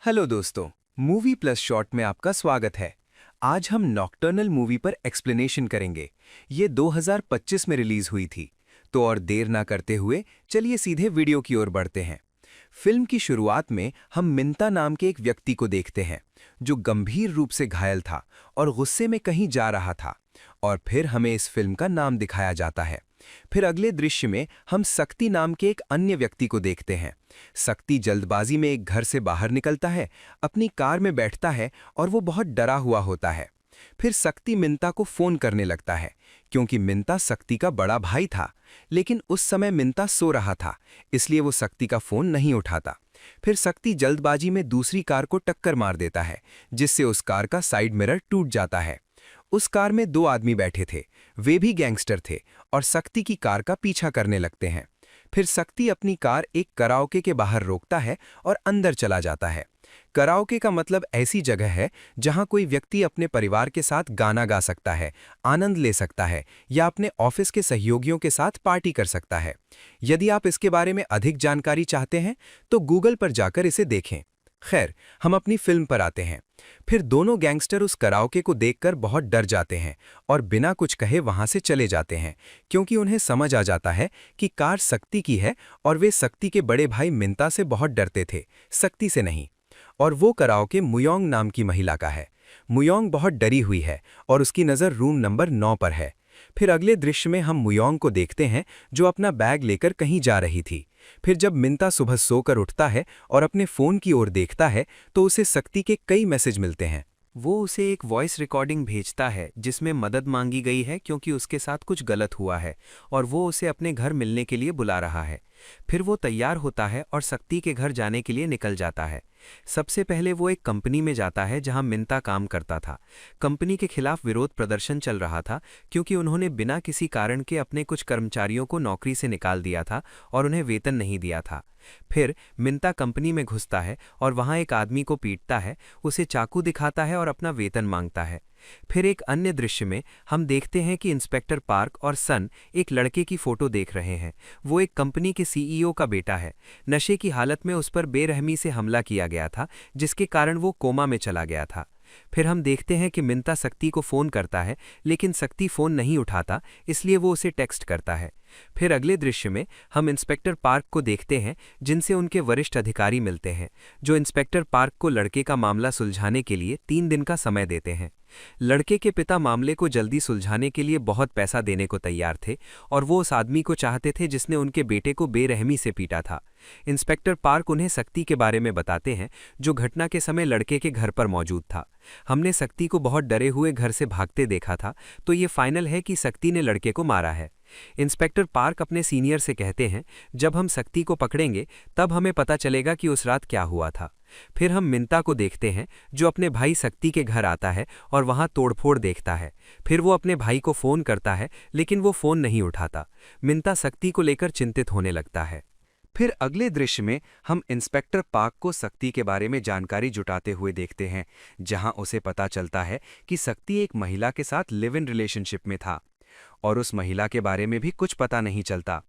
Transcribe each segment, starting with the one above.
Hello दोस्तों, movie plus short में आपका स्वागत है। आज हम नॉकटर्नल मूवी पर एक्सप्लेनेशन करेंगे। ये 2025 में रिलीज हुई थी। तो और देर ना करते हुए चलिए सीधे वीडियो की ओर बढ़ते हैं। फिल्म की शुरुआत में हम मिंता नाम के एक व्यक्ति को देखते हैं जो गंभीर रूप से घायल था और गुस्से में कहीं जा रहा था। और फिर हमें इस फिल्म का नाम दिखाया जाता है। फिर अगले दृश्य में हम शक्ति नाम के एक अन्य व्यक्ति को देखते हैं। शक्ति जल्दबाजी में एक घर से बाहर निकलता है, अपनी कार में बैठता है और वो बहुत डरा हुआ होता है। फिर शक्ति मिंता को फोन करने लगता है क्योंकि मिंता शक्ति का बड़ा भाई था, लेकिन उस समय मिंता सो रहा था, इसलिए वो शक्ति का फोन नहीं उठाता। फिर शक्ति जल्दबाजी में दूसरी कार को टक्कर मार देता है, जिससे उस कार का साइड मिरर टूट जाता है। उस कार में दो आदमी बैठे थे, वे भी गैंगस्टर थे और शक्ति की कार का पीछा करने लगते हैं। फिर शक्ति अपनी कार एक कराओके के बाहर रोकता है और अंदर चला जाता है। कराओके का मतलब ऐसी जगह है जहां कोई व्यक्ति अपने परिवार के साथ गाना गा सकता है, आनंद ले सकता है या अपने ऑफिस के सहयोगियों के साथ पार्टी कर सकता है। यदि आप इसके बारे में अधिक जानकारी चाहते हैं तो गूगल पर जाकर इसे देखें। खैर, हम अपनी फिल्म पर आते हैं। फिर दोनों गैंगस्टर उस कराओके को देखकर बहुत डर जाते हैं और बिना कुछ कहे वहां से चले जाते हैं, क्योंकि उन्हें समझ आ जाता है कि कार शक्ति की है और वे शक्ति के बड़े भाई मिंता से बहुत डरते थे, शक्ति से नहीं। और वो कराओके मुयोंग नाम की महिला का है। मुयोंग बहुत डरी हुई है और उसकी नज़र रूम नंबर 9 पर है। फिर अगले दृश्य में हम मुयोंग को देखते हैं जो अपना बैग लेकर कहीं जा रही थी। फिर जब मिंता सुबह सोकर उठता है और अपने फ़ोन की ओर देखता है तो उसे शक्ति के कई मैसेज मिलते हैं। वो उसे एक वॉइस रिकॉर्डिंग भेजता है जिसमें मदद मांगी गई है क्योंकि उसके साथ कुछ गलत हुआ है और वो उसे अपने घर मिलने के लिए बुला रहा है। फिर वो तैयार होता है और शक्ति के घर जाने के लिए निकल जाता है। सबसे पहले वो एक कंपनी में जाता है जहां मिंता काम करता था। कंपनी के खिलाफ विरोध प्रदर्शन चल रहा था क्योंकि उन्होंने बिना किसी कारण के अपने कुछ कर्मचारियों को नौकरी से निकाल दिया था और उन्हें वेतन नहीं दिया था। फिर मिंता कंपनी में घुसता है और वहां एक आदमी को पीटता है, उसे चाकू दिखाता है और अपना वेतन मांगता है। फिर एक अन्य दृश्य में हम देखते हैं कि इंस्पेक्टर पार्क और सन एक लड़के की फोटो देख रहे हैं। वो एक कंपनी के सीईओ का बेटा है। नशे की हालत में उस पर बेरहमी से हमला किया गया था, जिसके कारण वो कोमा में चला गया था। फिर हम देखते हैं कि मिंता शक्ति को फ़ोन करता है, लेकिन शक्ति फ़ोन नहीं उठाता, इसलिए वो उसे टेक्स्ट करता है। फिर अगले दृश्य में हम इंस्पेक्टर पार्क को देखते हैं जिनसे उनके वरिष्ठ अधिकारी मिलते हैं, जो इंस्पेक्टर पार्क को लड़के का मामला सुलझाने के लिए 3 दिन का समय देते हैं। लड़के के पिता मामले को जल्दी सुलझाने के लिए बहुत पैसा देने को तैयार थे और वो उस आदमी को चाहते थे जिसने उनके बेटे को बेरहमी से पीटा था। इंस्पेक्टर पार्क उन्हें शक्ति के बारे में बताते हैं जो घटना के समय लड़के के घर पर मौजूद था। हमने शक्ति को बहुत डरे हुए घर से भागते देखा था, तो ये फाइनल है कि शक्ति ने लड़के को मारा है। इंस्पेक्टर पार्क अपने सीनियर से कहते हैं, जब हम शक्ति को पकड़ेंगे तब हमें पता चलेगा कि उस रात क्या हुआ था। फिर हम मिंता को देखते हैं जो अपने भाई शक्ति के घर आता है और वहां तोड़फोड़ देखता है। फिर वो अपने भाई को फ़ोन करता है, लेकिन वो फ़ोन नहीं उठाता। मिंता शक्ति को लेकर चिंतित होने लगता है। फिर अगले दृश्य में हम इंस्पेक्टर पार्क को शक्ति के बारे में जानकारी जुटाते हुए देखते हैं, जहां उसे पता चलता है कि शक्ति एक महिला के साथ लिव इन रिलेशनशिप में था और उस महिला के बारे में भी कुछ पता नहीं चलता।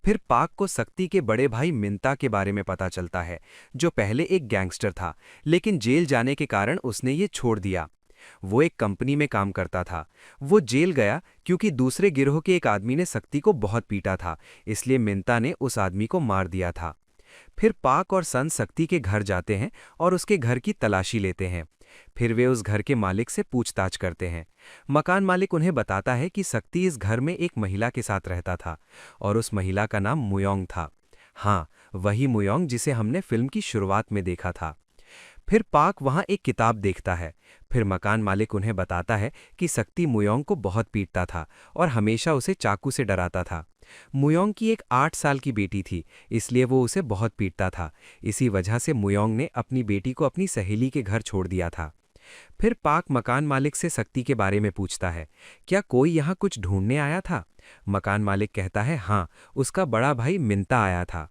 फिर पार्क को शक्ति के बड़े भाई मिंता के बारे में पता चलता है, जो पहले एक गैंगस्टर था, लेकिन जेल जाने के कारण उसने ये छोड़ दिया। वो एक कंपनी में काम करता था। वो जेल गया क्योंकि दूसरे गिरोह के एक आदमी ने शक्ति को बहुत पीटा था, इसलिए मिंता ने उस आदमी को मार दिया था। फिर पार्क और सन शक्ति के घर जाते हैं और उसके घर की तलाशी लेते हैं। फिर वे उस घर के मालिक से पूछताछ करते हैं। मकान मालिक उन्हें बताता है कि शक्ति इस घर में एक महिला के साथ रहता था और उस महिला का नाम मुयोंग था। हाँ, वही मुयोंग जिसे हमने फिल्म की शुरुआत में देखा था। फिर पार्क वहां एक किताब देखता है। फिर मकान मालिक उन्हें बताता है कि शक्ति मुयोंग को बहुत पीटता था और हमेशा उसे चाकू से डराता था। मुयोंग की एक 8 साल की बेटी थी, इसलिए वो उसे बहुत पीटता था। इसी वजह से मुयोंग ने अपनी बेटी को अपनी सहेली के घर छोड़ दिया था। फिर पार्क मकान मालिक से शक्ति के बारे में पूछता है, क्या कोई यहाँ कुछ ढूंढने आया था? मकान मालिक कहता है, हाँ, उसका बड़ा भाई मिंता आया था।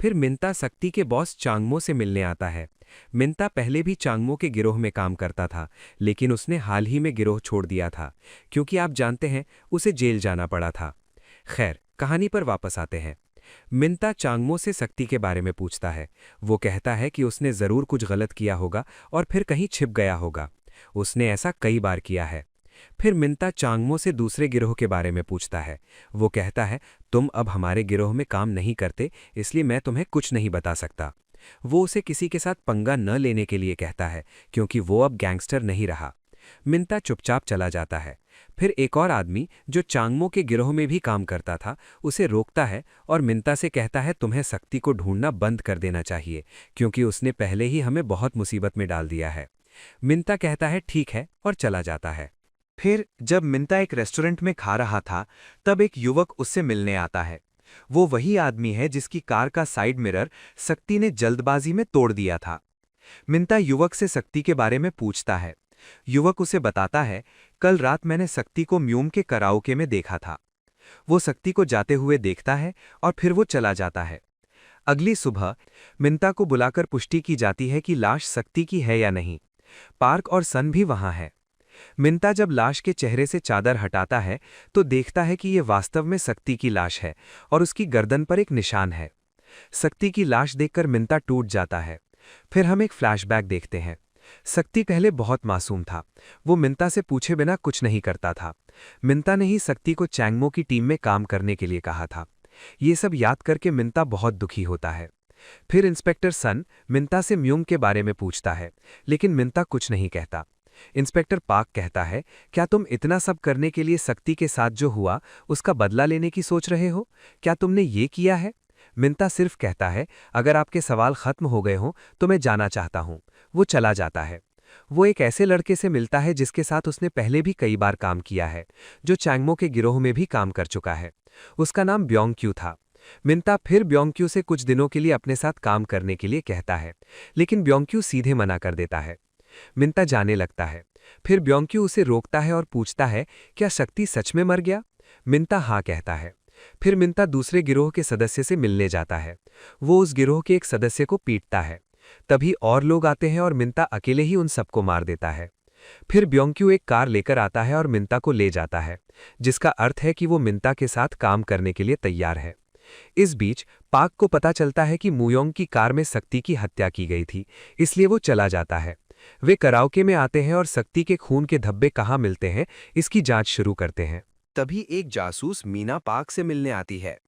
फिर मिंता शक्ति के बॉस चांगमो से मिलने आता है। मिंता पहले भी चांगमो के गिरोह में काम करता था, लेकिन उसने हाल ही में गिरोह छोड़ दिया था क्योंकि आप जानते हैं, उसे जेल जाना पड़ा था। खैर, कहानी पर वापस आते हैं। मिंता चांगमो से शक्ति के बारे में पूछता है। वो कहता है कि उसने ज़रूर कुछ गलत किया होगा और फिर कहीं छिप गया होगा। उसने ऐसा कई बार किया है। फिर मिंता चांगमो से दूसरे गिरोह के बारे में पूछता है। वो कहता है, तुम अब हमारे गिरोह में काम नहीं करते, इसलिए मैं तुम्हें कुछ नहीं बता सकता। वो उसे किसी के साथ पंगा न लेने के लिए कहता है, क्योंकि वो अब गैंगस्टर नहीं रहा। मिंता चुपचाप चला जाता है। फिर एक और आदमी जो चांगमो के गिरोह में भी काम करता था, उसे रोकता है और मिंता से कहता है, तुम्हें शक्ति को ढूंढना बंद कर देना चाहिए, क्योंकि उसने पहले ही हमें बहुत मुसीबत में डाल दिया है। मिंता कहता है ठीक है और चला जाता है। फिर जब मिंता एक रेस्टोरेंट में खा रहा था, तब एक युवक उससे मिलने आता है। वो वही आदमी है जिसकी कार का साइड मिरर शक्ति ने जल्दबाजी में तोड़ दिया था। मिंता युवक से शक्ति के बारे में पूछता है। युवक उसे बताता है, कल रात मैंने शक्ति को म्यूम के कराओके में देखा था। वो शक्ति को जाते हुए देखता है और फिर वो चला जाता है। अगली सुबह मिंता को बुलाकर पुष्टि की जाती है कि लाश शक्ति की है या नहीं। पार्क और सन भी वहां है। मिंता जब लाश के चेहरे से चादर हटाता है तो देखता है कि ये वास्तव में शक्ति की लाश है और उसकी गर्दन पर एक निशान है। शक्ति की लाश देखकर मिंता टूट जाता है। फिर हम एक फ्लैशबैक देखते हैं। शक्ति पहले बहुत मासूम था। वो मिंता से पूछे बिना कुछ नहीं करता था। मिंता ने ही शक्ति को चैंगमो की टीम में काम करने के लिए कहा था। ये सब याद करके मिंता बहुत दुखी होता है। फिर इंस्पेक्टर सन मिंता से म्यूम के बारे में पूछता है, लेकिन मिंता कुछ नहीं कहता। इंस्पेक्टर पार्क कहता है, क्या तुम इतना सब करने के लिए शक्ति के साथ जो हुआ उसका बदला लेने की सोच रहे हो? क्या तुमने ये किया है? मिंता सिर्फ कहता है, अगर आपके सवाल खत्म हो गए हों तो मैं जाना चाहता हूं। वो चला जाता है। वो एक ऐसे लड़के से मिलता है जिसके साथ उसने पहले भी कई बार काम किया है, जो चैंगमो के गिरोह में भी काम कर चुका है। उसका नाम ब्योंग-क्यू था। मिंता फिर ब्योंग-क्यू से कुछ दिनों के लिए अपने साथ काम करने के लिए कहता है, लेकिन ब्योंग-क्यू सीधे मना कर देता है। मिंता जाने लगता है। फिर ब्योंग-क्यू उसे रोकता है और पूछता है, क्या शक्ति सच में मर गया? मिंता हाँ कहता है। फिर मिंता दूसरे गिरोह के सदस्य से मिलने जाता है। वो उस गिरोह के एक सदस्य को पीटता है। तभी और लोग आते हैं और मिंता अकेले ही उन सबको मार देता है। फिर ब्योंग-क्यू एक कार लेकर आता है और मिंता को ले जाता है, जिसका अर्थ है कि वो मिंता के साथ काम करने के लिए तैयार है। इस बीच पाक को पता चलता है कि मुयोंग की कार में शक्ति की हत्या की गई थी, इसलिए वो चला जाता है। वे कराओके में आते हैं और शक्ति के खून के धब्बे कहाँ मिलते हैं, इसकी जांच शुरू करते हैं। तभी एक जासूस मीना पाक से मिलने आती है।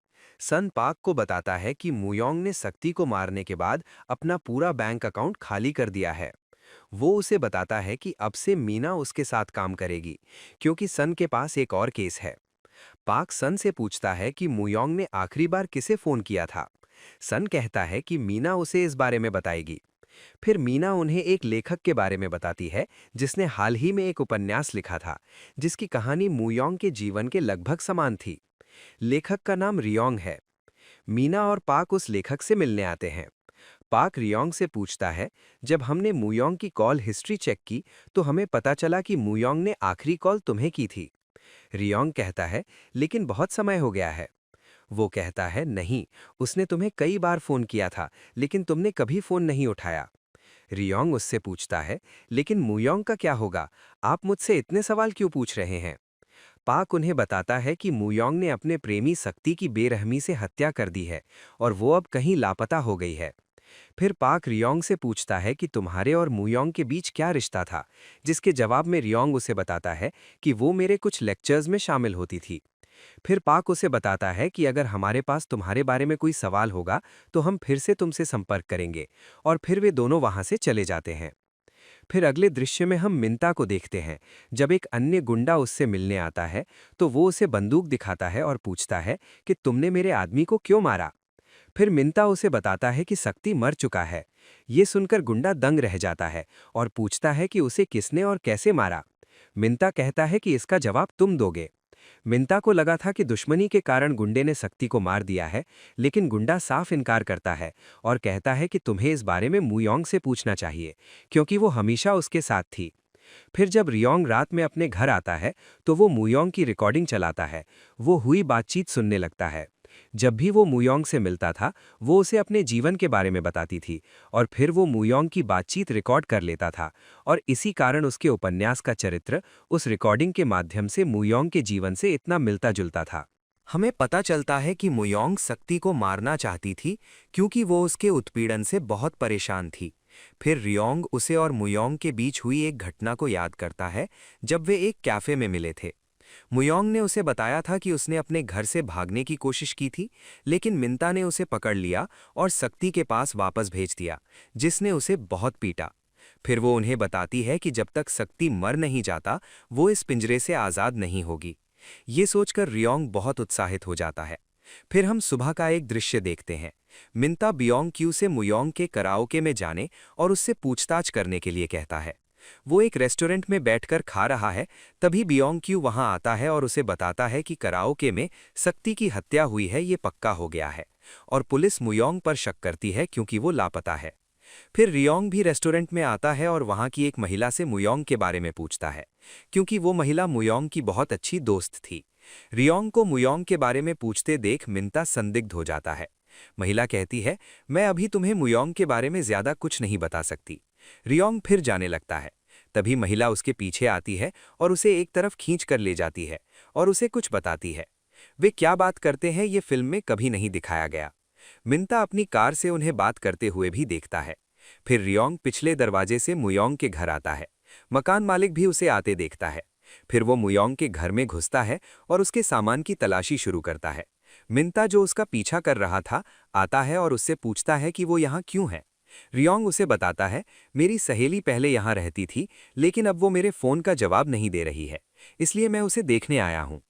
सन पाक को बताता है कि मुयोंग ने शक्ति को मारने के बाद अपना पूरा बैंक अकाउंट खाली कर दिया है। वो उसे बताता है कि अब से मीना उसके साथ काम करेगी, क्योंकि सन के पास एक और केस है। पाक सन से पूछता है कि मुयोंग ने आखिरी बार किसे फोन किया था। सन कहता है कि मीना उसे इस बारे में बताएगी। फिर मीना उन्हें एक लेखक के बारे में बताती है जिसने हाल ही में एक उपन्यास लिखा था, जिसकी कहानी मुयोंग के जीवन के लगभग समान थी। लेखक का नाम रियोंग है। मीना और पाक उस लेखक से मिलने आते हैं। पाक रियोंग से पूछता है, जब हमने मुयोंग की कॉल हिस्ट्री चेक की तो हमें पता चला कि मुयोंग ने आखिरी कॉल तुम्हें की थी। रियोंग कहता है, लेकिन बहुत समय हो गया है। वो कहता है, नहीं, उसने तुम्हें कई बार फोन किया था, लेकिन तुमने कभी फोन नहीं उठाया। रियोंग उससे पूछता है, लेकिन मुयोंग का क्या होगा? आप मुझसे इतने सवाल क्यों पूछ रहे हैं? पाक उन्हें बताता है कि मुयोंग ने अपने प्रेमी शक्ति की बेरहमी से हत्या कर दी है और वो अब कहीं लापता हो गई है। फिर पाक रियोंग से पूछता है कि तुम्हारे और मुयोंग के बीच क्या रिश्ता था, जिसके जवाब में रियोंग उसे बताता है कि वो मेरे कुछ लेक्चर्स में शामिल होती थी। फिर पाक उसे बताता है कि अगर हमारे पास तुम्हारे बारे में कोई सवाल होगा तो हम फिर से तुमसे संपर्क करेंगे, और फिर वे दोनों वहां से चले जाते हैं। फिर अगले दृश्य में हम मिंता को देखते हैं। जब एक अन्य गुंडा उससे मिलने आता है तो वो उसे बंदूक दिखाता है और पूछता है कि तुमने मेरे आदमी को क्यों मारा। फिर मिंता उसे बताता है कि शक्ति मर चुका है। ये सुनकर गुंडा दंग रह जाता है और पूछता है कि उसे किसने और कैसे मारा। मिंता कहता है कि इसका जवाब तुम दोगे। मिंता को लगा था कि दुश्मनी के कारण गुंडे ने शक्ति को मार दिया है, लेकिन गुंडा साफ इनकार करता है और कहता है कि तुम्हें इस बारे में मुयोंग से पूछना चाहिए, क्योंकि वो हमेशा उसके साथ थी। फिर जब रियोंग रात में अपने घर आता है तो वो मुयोंग की रिकॉर्डिंग चलाता है। वो हुई बातचीत सुनने लगता है। जब भी वो मुयोंग से मिलता था, वो उसे अपने जीवन के बारे में बताती थी और फिर वो मुयोंग की बातचीत रिकॉर्ड कर लेता था, और इसी कारण उसके उपन्यास का चरित्र उस रिकॉर्डिंग के माध्यम से मुयोंग के जीवन से इतना मिलता जुलता था। हमें पता चलता है कि मुयोंग शक्ति को मारना चाहती थी क्योंकि वो उसके उत्पीड़न से बहुत परेशान थी। फिर रियोंग उसे और मुयोंग के बीच हुई एक घटना को याद करता है जब वे एक कैफे में मिले थे। मुयोंग ने उसे बताया था कि उसने अपने घर से भागने की कोशिश की थी, लेकिन मिंता ने उसे पकड़ लिया और शक्ति के पास वापस भेज दिया, जिसने उसे बहुत पीटा। फिर वो उन्हें बताती है कि जब तक शक्ति मर नहीं जाता वो इस पिंजरे से आज़ाद नहीं होगी। ये सोचकर रियोंग बहुत उत्साहित हो जाता है। फिर हम सुबह का एक दृश्य देखते हैं। मिंता बियोंग क्यू से मुयोंग के कराओके में जाने और उससे पूछताछ करने के लिए कहता है। वो एक रेस्टोरेंट में बैठकर खा रहा है, तभी बियोंग क्यू वहां आता है और उसे बताता है कि कराओके में शक्ति की हत्या हुई है, ये पक्का हो गया है, और पुलिस मुयोंग पर शक करती है क्योंकि वो लापता है। फिर रियोंग भी रेस्टोरेंट में आता है और वहां की एक महिला से मुयोंग के बारे में पूछता है, क्योंकि वो महिला मुयोंग की बहुत अच्छी दोस्त थी। रियोंग को मुयोंग के बारे में पूछते देख मिंता संदिग्ध हो जाता है। महिला कहती है, मैं अभी तुम्हें मुयोंग के बारे में ज्यादा कुछ नहीं बता सकती। रियोंग फिर जाने लगता है। तभी महिला उसके पीछे आती है और उसे एक तरफ खींच कर ले जाती है और उसे कुछ बताती है। वे क्या बात करते हैं ये फिल्म में कभी नहीं दिखाया गया। मिंता अपनी कार से उन्हें बात करते हुए भी देखता है। फिर रियोंग पिछले दरवाजे से मुयोंग के घर आता है। मकान मालिक भी उसे आते देखता है। फिर वो मुयोंग के घर में घुसता है और उसके सामान की तलाशी शुरू करता है। मिंता, जो उसका पीछा कर रहा था, आता है और उससे पूछता है कि वो यहाँ क्यों है। रियोंग उसे बताता है, मेरी सहेली पहले यहाँ रहती थी, लेकिन अब वो मेरे फ़ोन का जवाब नहीं दे रही है, इसलिए मैं उसे देखने आया हूँ।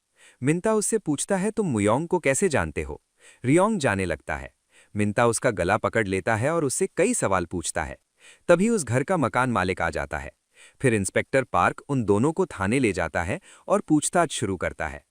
मिंता उससे पूछता है, तुम मुयोंग को कैसे जानते हो? रियोंग जाने लगता है। मिंता उसका गला पकड़ लेता है और उससे कई सवाल पूछता है। तभी उस घर का मकान मालिक आ जाता है। फिर इंस्पेक्टर पार्क उन दोनों को थाने ले जाता है और पूछताछ शुरू करता है।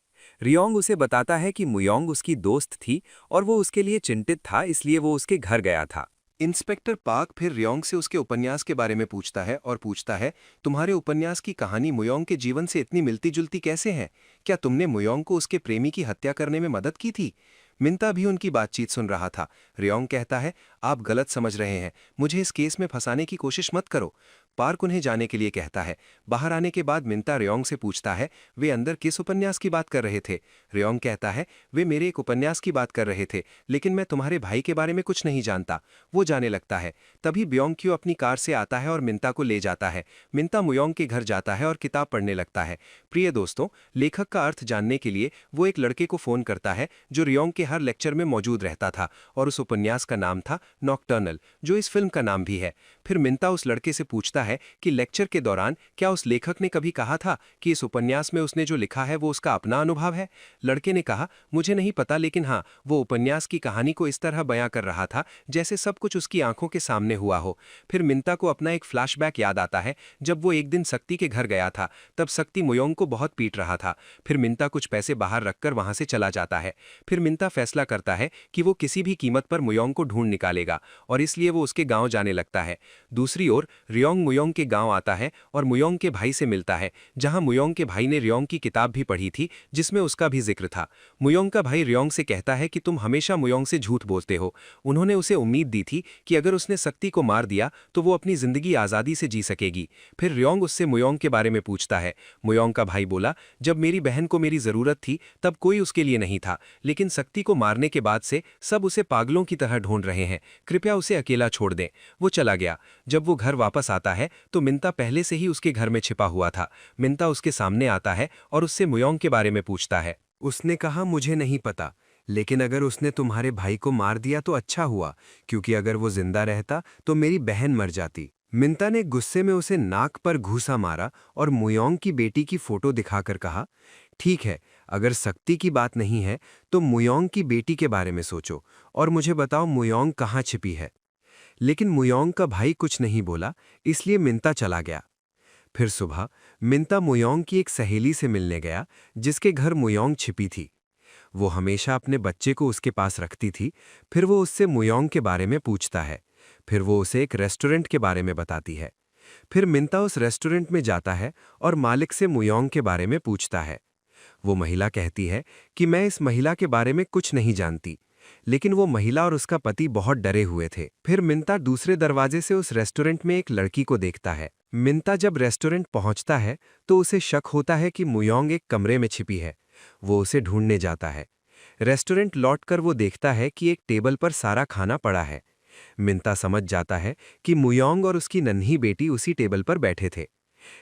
रियोंग उसे बताता है कि मुयोंग उसकी दोस्त थी और वो उसके लिए चिंतित था, इसलिए वो उसके घर गया था। इंस्पेक्टर पार्क फिर रियोंग से उसके उपन्यास के बारे में पूछता है और पूछता है, तुम्हारे उपन्यास की कहानी मुयोंग के जीवन से इतनी मिलती जुलती कैसे है? क्या तुमने मुयोंग को उसके प्रेमी की हत्या करने में मदद की थी? मिंता भी उनकी बातचीत सुन रहा था। रियोंग कहता है, आप गलत समझ रहे हैं, मुझे इस केस में फंसाने की कोशिश मत करो। पार्क उन्हें जाने के लिए कहता है। बाहर आने के बाद मिंता रियोंग से पूछता है, वे अंदर किस उपन्यास की बात कर रहे थे? रियोंग कहता है, वे मेरे एक उपन्यास की बात कर रहे थे, लेकिन मैं तुम्हारे भाई के बारे में कुछ नहीं जानता। वो जाने लगता है। तभी बियोंग क्यू अपनी कार से आता है और मिंता को ले जाता है। मिंता मुयोंग के घर जाता है और किताब पढ़ने लगता है। प्रिय दोस्तों, लेखक का अर्थ जानने के लिए वो एक लड़के को फोन करता है जो रियोंग के हर लेक्चर में मौजूद रहता था, और उस उपन्यास का नाम था नॉकटर्नल, जो इस फिल्म का नाम भी है। फिर मिंता उस लड़के से पूछता है कि लेक्चर के दौरान क्या उस लेखक ने कभी कहा था कि इस उपन्यास में उसने जो लिखा है वो उसका अपना अनुभव है? लड़के ने कहा, मुझे नहीं पता, लेकिन हाँ, वो उपन्यास की कहानी को इस तरह बयां कर रहा था जैसे सब कुछ उसकी आंखों के सामने हुआ हो। फिर मिंता को अपना एक फ्लैशबैक याद आता है जब वो एक दिन शक्ति के घर गया था। तब शक्ति मुयोंग को बहुत पीट रहा था। फिर मिंता कुछ पैसे बाहर रखकर वहां से चला जाता है। फिर मिंता फैसला करता है कि वो किसी भी कीमत पर मुयोंग को ढूंढ निकालेगा, और इसलिए वो उसके गांव जाने लगता है। दूसरी ओर रियोंग मुयोंग के गांव आता है और मुयोंग के भाई से मिलता है, जहां मुयोंग के भाई ने रियोंग की किताब भी पढ़ी थी जिसमें उसका भी जिक्र था। मुयोंग का भाई रियोंग से कहता है कि तुम हमेशा मुयोंग से झूठ बोलते हो। उन्होंने उसे उम्मीद दी थी कि अगर उसने शक्ति को मार दिया तो वो अपनी जिंदगी आज़ादी से जी सकेगी। फिर रियोंग उससे मुयोंग के बारे में पूछता है। मुयोंग का भाई बोला, जब मेरी बहन को मेरी ज़रूरत थी तब कोई उसके लिए नहीं था, लेकिन शक्ति को मारने के बाद से सब उसे पागलों की तरह ढूंढ रहे हैं, कृपया उसे अकेला छोड़ दें। वो चला गया। जब वो घर वापस आता है तो मिंता पहले से ही उसके घर में छिपा हुआ था। मिंता उसके सामने आता है और उससे मुयोंग के बारे में पूछता है। उसने कहा, मुझे नहीं पता, लेकिन अगर उसने तुम्हारे भाई को मार दिया तो अच्छा हुआ, क्योंकि अगर वो जिंदा रहता तो मेरी बहन मर जाती। मिंता ने गुस्से में उसे नाक पर घूंसा मारा और मुयोंग की बेटी की फोटो दिखाकर कहा, ठीक है, अगर शक्ति की बात नहीं है तो मुयोंग की बेटी के बारे में सोचो और मुझे बताओ मुयोंग कहाँ छिपी है। लेकिन मुयोंग का भाई कुछ नहीं बोला, इसलिए मिंता चला गया। फिर सुबह मिंता मुयोंग की एक सहेली से मिलने गया जिसके घर मुयोंग छिपी थी। वो हमेशा अपने बच्चे को उसके पास रखती थी। फिर वो उससे मुयोंग के बारे में पूछता है। फिर वो उसे एक रेस्टोरेंट के बारे में बताती है। फिर मिंता उस रेस्टोरेंट में जाता है और मालिक से मुयोंग के बारे में पूछता है। वो महिला कहती है कि मैं इस महिला के बारे में कुछ नहीं जानती, लेकिन वो महिला और उसका पति बहुत डरे हुए थे। फिर मिंता दूसरे दरवाजे से उस रेस्टोरेंट में एक लड़की को देखता है। मिंता जब रेस्टोरेंट पहुंचता है तो उसे शक होता है कि मुयोंग एक कमरे में छिपी है। वो उसे ढूंढने जाता है। रेस्टोरेंट लौटकर वो देखता है कि एक टेबल पर सारा खाना पड़ा है। मिंता समझ जाता है कि मुयोंग और उसकी नन्ही बेटी उसी टेबल पर बैठे थे।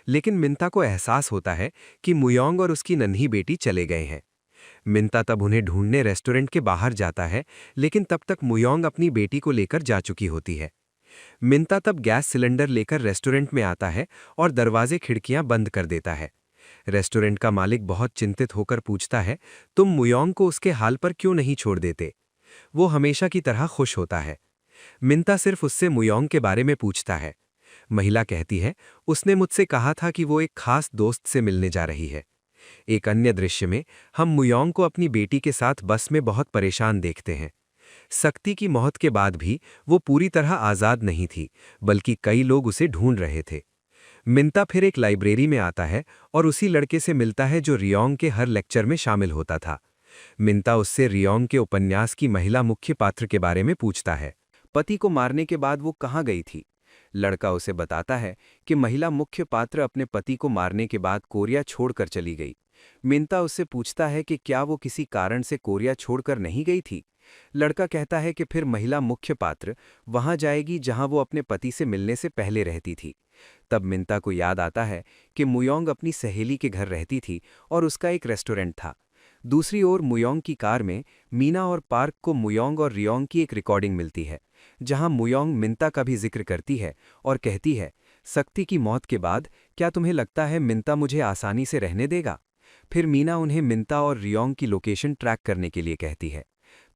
लेकिन मिंता को एहसास होता है कि मुयोंग और उसकी नन्ही बेटी चले गए हैं। मिंता तब उन्हें ढूंढने रेस्टोरेंट के बाहर जाता है, लेकिन तब तक मुयोंग अपनी बेटी को लेकर जा चुकी होती है। मिंता तब गैस सिलेंडर लेकर रेस्टोरेंट में आता है और दरवाजे खिड़कियां बंद कर देता है। रेस्टोरेंट का मालिक बहुत चिंतित होकर पूछता है, तुम मुयोंग को उसके हाल पर क्यों नहीं छोड़ देते? वो हमेशा की तरह खुश होता है। मिंता सिर्फ उससे मुयोंग के बारे में पूछता है। महिला कहती है, उसने मुझसे कहा था कि वो एक खास दोस्त से मिलने जा रही है। एक अन्य दृश्य में हम मुयोंग को अपनी बेटी के साथ बस में बहुत परेशान देखते हैं। शक्ति की मौत के बाद भी वो पूरी तरह आज़ाद नहीं थी, बल्कि कई लोग उसे ढूंढ रहे थे। मिंता फिर एक लाइब्रेरी में आता है और उसी लड़के से मिलता है जो रियोंग के हर लेक्चर में शामिल होता था। मिंता उससे रियोंग के उपन्यास की महिला मुख्य पात्र के बारे में पूछता है। पति को मारने के बाद वो कहाँ गई थी? लड़का उसे बताता है कि महिला मुख्य पात्र अपने पति को मारने के बाद कोरिया छोड़कर चली गई। मिंता उससे पूछता है कि क्या वो किसी कारण से कोरिया छोड़कर नहीं गई थी। लड़का कहता है कि फिर महिला मुख्य पात्र वहां जाएगी जहां वो अपने पति से मिलने से पहले रहती थी। तब मिंता को याद आता है कि मुयोंग अपनी सहेली के घर रहती थी और उसका एक रेस्टोरेंट था। दूसरी ओर मुयोंग की कार में मीना और पार्क को मुयोंग और रियोंग की एक रिकॉर्डिंग मिलती है, जहां मुयोंग मिंता का भी जिक्र करती है और कहती है, शक्ति की मौत के बाद क्या तुम्हें लगता है मिंता मुझे आसानी से रहने देगा? फिर मीना उन्हें मिंता और रियोंग की लोकेशन ट्रैक करने के लिए कहती है।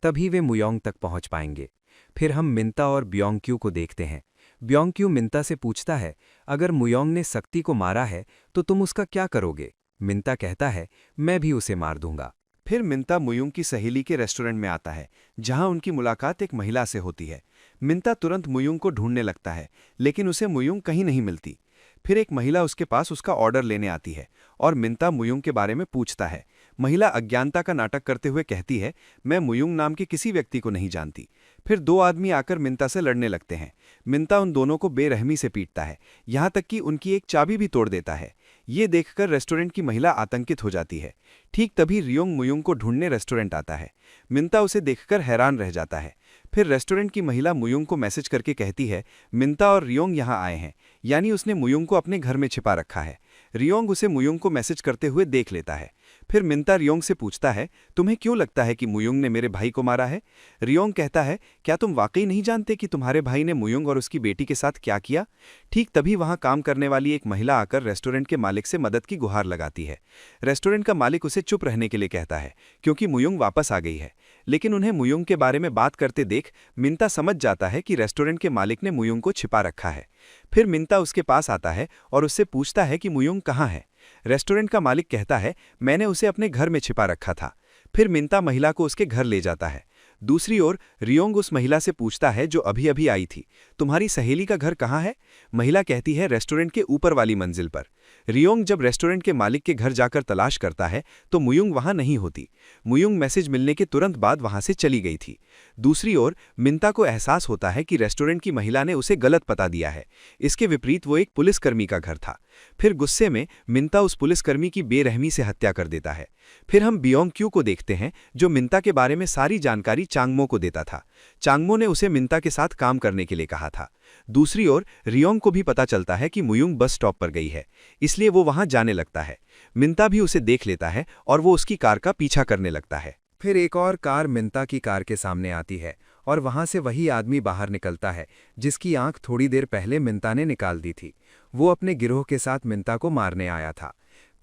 तभी वे मुयोंग तक पहुंच पाएंगे। फिर हम मिंता और ब्योंगक्यू को देखते हैं। ब्योंगक्यू मिंता से पूछता है, अगर मुयोंग ने शक्ति को मारा है तो तुम उसका क्या करोगे? मिंता कहता है, मैं भी उसे मार दूंगा। फिर मिंता मुयुंग की सहेली के रेस्टोरेंट में आता है, जहां उनकी मुलाकात एक महिला से होती है। मिंता तुरंत मुयुंग को ढूंढने लगता है, लेकिन उसे मुयुंग कहीं नहीं मिलती। फिर एक महिला उसके पास उसका ऑर्डर लेने आती है और मिंता मुयुंग के बारे में पूछता है। महिला अज्ञानता का नाटक करते हुए कहती है, मैं मुयुंग नाम के किसी व्यक्ति को नहीं जानती। फिर दो आदमी आकर मिंता से लड़ने लगते हैं। मिंता उन दोनों को बेरहमी से पीटता है, यहाँ तक कि उनकी एक चाबी भी तोड़ देता है। ये देखकर रेस्टोरेंट की महिला आतंकित हो जाती है। ठीक तभी रियोंग मुयुंग को ढूंढने रेस्टोरेंट आता है। मिंता उसे देखकर हैरान रह जाता है। फिर रेस्टोरेंट की महिला मुयुंग को मैसेज करके कहती है, मिंता और रियोंग यहाँ आए हैं, यानी उसने मुयुंग को अपने घर में छिपा रखा है। रियोंग उसे मुयुंग को मैसेज करते हुए देख लेता है। फिर मिंता रियोंग से पूछता है, तुम्हें क्यों लगता है कि मुयुंग ने मेरे भाई को मारा है? रियोंग कहता है, क्या तुम वाकई नहीं जानते कि तुम्हारे भाई ने मुयुंग और उसकी बेटी के साथ क्या किया? ठीक तभी वहां काम करने वाली एक महिला आकर रेस्टोरेंट के मालिक से मदद की गुहार लगाती है। रेस्टोरेंट का मालिक उसे चुप रहने के लिए कहता है, क्योंकि मुयुंग वापस आ गई है। लेकिन उन्हें मुयुंग के बारे में बात करते देख मिंता समझ जाता है कि रेस्टोरेंट के मालिक ने मुयुंग को छिपा रखा है। फिर मिंता उसके पास आता है और उससे पूछता है कि मुयुंग कहाँ है। रेस्टोरेंट का मालिक कहता है, मैंने उसे अपने घर में छिपा रखा था। फिर मिंता महिला को उसके घर ले जाता है। दूसरी ओर रियोंग उस महिला से पूछता है जो अभी अभी आई थी, तुम्हारी सहेली का घर कहाँ है? महिला कहती है, रेस्टोरेंट के ऊपर वाली मंजिल पर। रियोंग जब रेस्टोरेंट के मालिक के घर जाकर तलाश करता है तो मुयुंग वहां नहीं होती। मुयुंग मैसेज मिलने के तुरंत बाद वहां से चली गई थी। दूसरी ओर मिंता को एहसास होता है कि रेस्टोरेंट की महिला ने उसे गलत पता दिया है। इसके विपरीत वो एक पुलिसकर्मी का घर था। फिर गुस्से में मिंता उस पुलिसकर्मी की बेरहमी से हत्या कर देता है। फिर हम ब्योंगक्यू को देखते हैं, जो मिंता के बारे में सारी जानकारी चांगमो को देता था। चांगमो ने उसे मिंता के साथ काम करने के लिए कहा था। दूसरी ओर रियोंग को भी पता चलता है कि मुयुंग बस स्टॉप पर गई है, इसलिए वो वहां जाने लगता है। मिंता भी उसे देख लेता है और वो उसकी कार का पीछा करने लगता है। फिर एक और कार मिंता की कार के सामने आती है और वहां से वही आदमी बाहर निकलता है जिसकी आंख थोड़ी देर पहले मिंता ने निकाल दी थी। वो अपने गिरोह के साथ मिंता को मारने आया था।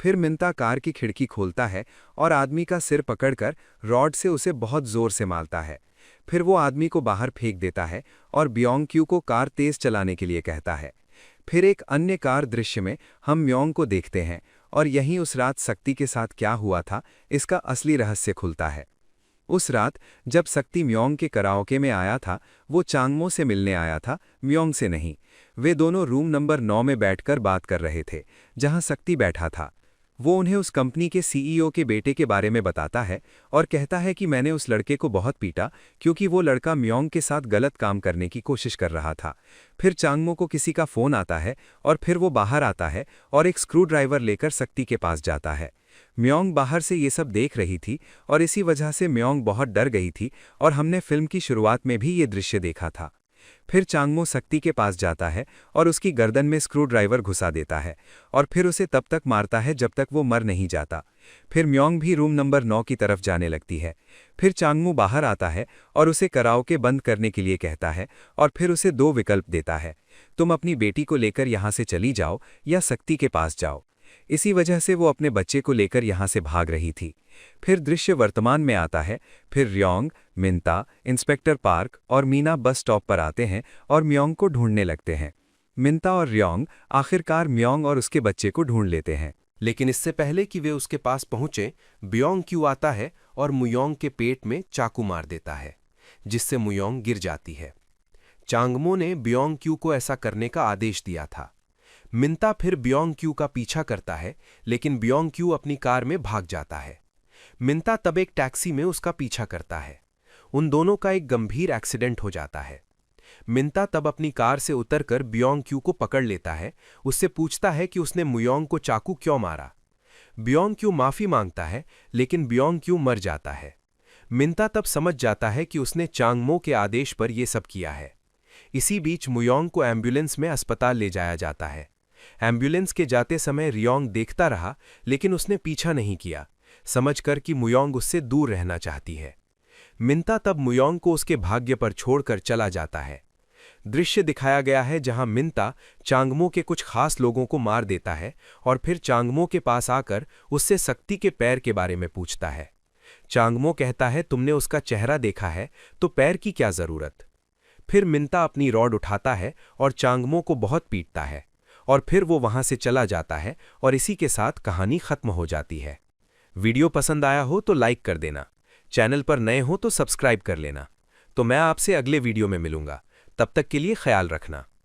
फिर मिंता कार की खिड़की खोलता है और आदमी का सिर पकड़कर रॉड से उसे बहुत जोर से मारता है। फिर वो आदमी को बाहर फेंक देता है और ब्योंगक्यू को कार तेज चलाने के लिए कहता है। फिर एक अन्य कार दृश्य में हम म्योंग को देखते हैं और यहीं उस रात शक्ति के साथ क्या हुआ था इसका असली रहस्य खुलता है। उस रात जब शक्ति म्योंग के कराओके में आया था, वो चांगमो से मिलने आया था, म्योंग से नहीं। वे दोनों रूम नंबर 9 में बैठकर बात कर रहे थे, जहां शक्ति बैठा था। वो उन्हें उस कंपनी के सीईओ के बेटे के बारे में बताता है और कहता है कि मैंने उस लड़के को बहुत पीटा क्योंकि वो लड़का म्योंग के साथ गलत काम करने की कोशिश कर रहा था। फिर चांगमो को किसी का फ़ोन आता है और फिर वो बाहर आता है और एक स्क्रू ड्राइवर लेकर शक्ति के पास जाता है। म्योंग बाहर से ये सब देख रही थी और इसी वजह से म्योंग बहुत डर गई थी और हमने फिल्म की शुरुआत में भी ये दृश्य देखा था। फिर चांगमो शक्ति के पास जाता है और उसकी गर्दन में स्क्रू ड्राइवर घुसा देता है और फिर उसे तब तक मारता है जब तक वो मर नहीं जाता। फिर म्योंग भी रूम नंबर 9 की तरफ जाने लगती है। फिर चांगमो बाहर आता है और उसे कराओके बंद करने के लिए कहता है और फिर उसे 2 विकल्प देता है, तुम अपनी बेटी को लेकर यहाँ से चली जाओ या शक्ति के पास जाओ। इसी वजह से वो अपने बच्चे को लेकर यहाँ से भाग रही थी। फिर दृश्य वर्तमान में आता है। फिर रियोंग, मिंता, इंस्पेक्टर पार्क और मीना बस स्टॉप पर आते हैं और म्योंग को ढूंढने लगते हैं। मिंता और रियोंग आखिरकार म्योंग और उसके बच्चे को ढूंढ लेते हैं। लेकिन इससे पहले कि वे उसके पास पहुंचे, ब्योंग क्यू आता है और मुयोंग के पेट में चाकू मार देता है, जिससे मुयोंग गिर जाती है। चांगमो ने ब्योंग क्यू को ऐसा करने का आदेश दिया था। मिंता फिर ब्योंग क्यू का पीछा करता है, लेकिन ब्योंग क्यू अपनी कार में भाग जाता है। मिंता तब एक टैक्सी में उसका पीछा करता है। उन दोनों का एक गंभीर एक्सीडेंट हो जाता है। मिंता तब अपनी कार से उतरकर ब्योंग क्यू को पकड़ लेता है, उससे पूछता है कि उसने मुयोंग को चाकू क्यों मारा। ब्योंग क्यू माफी मांगता है, लेकिन ब्योंग क्यू मर जाता है। मिंता तब समझ जाता है कि उसने चांगमो के आदेश पर यह सब किया है। इसी बीच मुयोंग को एम्बुलेंस में अस्पताल ले जाया जाता है। एम्बुलेंस के जाते समय रियोंग देखता रहा, लेकिन उसने पीछा नहीं किया, समझकर कि मुयोंग उससे दूर रहना चाहती है। मिंता तब मुयोंग को उसके भाग्य पर छोड़कर चला जाता है। दृश्य दिखाया गया है जहां मिंता चांगमो के कुछ खास लोगों को मार देता है और फिर चांगमो के पास आकर उससे शक्ति के पैर के बारे में पूछता है। चांगमो कहता है, तुमने उसका चेहरा देखा है तो पैर की क्या जरूरत। फिर मिंता अपनी रॉड उठाता है और चांगमो को बहुत पीटता है और फिर वो वहां से चला जाता है और इसी के साथ कहानी खत्म हो जाती है। वीडियो पसंद आया हो तो लाइक कर देना, चैनल पर नए हो तो सब्सक्राइब कर लेना। तो मैं आपसे अगले वीडियो में मिलूंगा, तब तक के लिए ख्याल रखना।